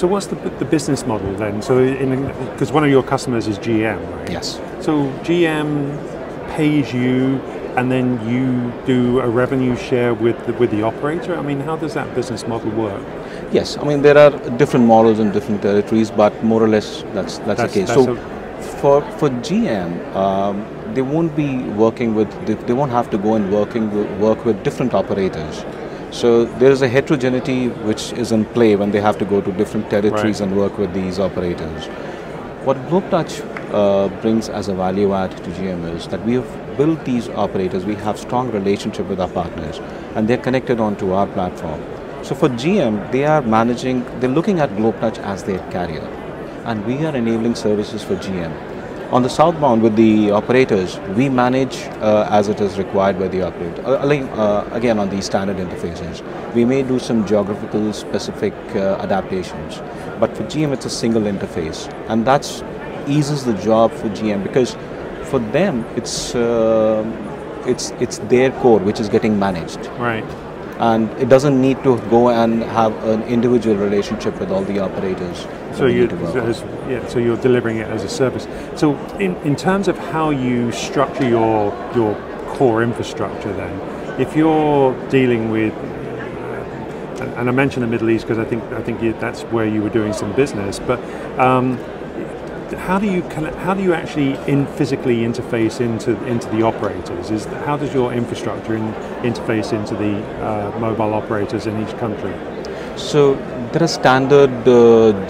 So what's the business model then? So because one of your customers is GM, right? Yes. So GM pays you, and then you do a revenue share with the operator. I mean, how does that business model work? Yes, I mean there are different models in different territories, but more or less that's the case. So for GM, they won't be working with, they won't have to go and work with different operators. So there is a heterogeneity which is in play when they have to go to different territories and work with these operators. What Globetouch brings as a value add to GM is that we have built these operators, we have strong relationship with our partners, and they're connected onto our platform. So for GM, they're looking at Globetouch as their carrier, and we are enabling services for GM. On the southbound with the operators, we manage as it is required by the operator. Again, on these standard interfaces, we may do some geographical specific adaptations, but for GM it's a single interface, and that eases the job for GM because for them it's their core which is getting managed. Right. And it doesn't need to go and have an individual relationship with all the operators. So you're delivering it as a service. So in terms of how you structure your core infrastructure then, if you're dealing with, and I mentioned the Middle East because I think that's where you were doing some business, but how do you actually physically interface into the operators? How does your infrastructure interface into the mobile operators in each country? So there are standard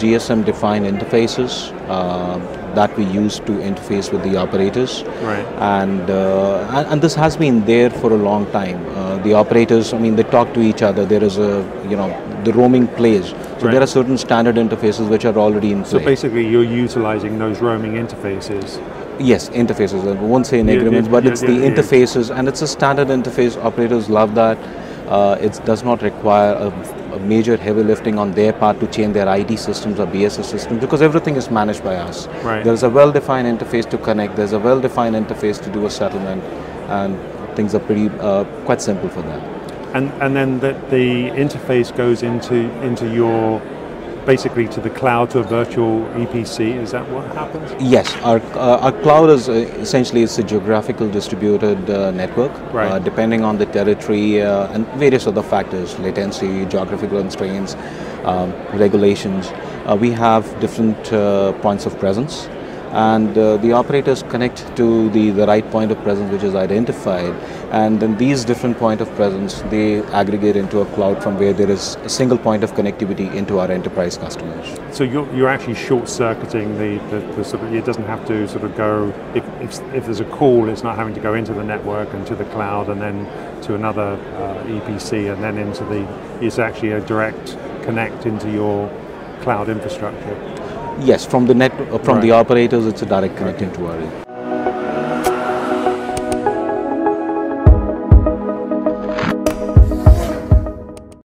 GSM defined interfaces that we use to interface with the operators, right? And this has been there for a long time. The operators, I mean, they talk to each other. There is the roaming plays. So there are certain standard interfaces which are already in play. So basically you're utilizing those roaming interfaces. Yes, interfaces. I won't say in agreements, but it's the interfaces, and it's a standard interface. Operators love that. It does not require a major heavy lifting on their part to change their IT systems or BSS systems because everything is managed by us. Right. There's a well-defined interface to connect. There's a well-defined interface to do a settlement, and things are pretty quite simple for them. And then the interface goes into your, basically to the cloud, to a virtual EPC. Is that what happens? Yes, our cloud is essentially it's a geographical distributed network, right. Depending on the territory and various other factors, latency, geographical constraints, regulations. We have different points of presence, and the operators connect to the right point of presence which is identified, and then these different point of presence they aggregate into a cloud from where there is a single point of connectivity into our enterprise customers. So you're actually short-circuiting the sort of, it doesn't have to sort of go, if there's a call, it's not having to go into the network and to the cloud and then to another EPC and then into it's actually a direct connect into your cloud infrastructure. Yes, from the operators, it's a direct connect into our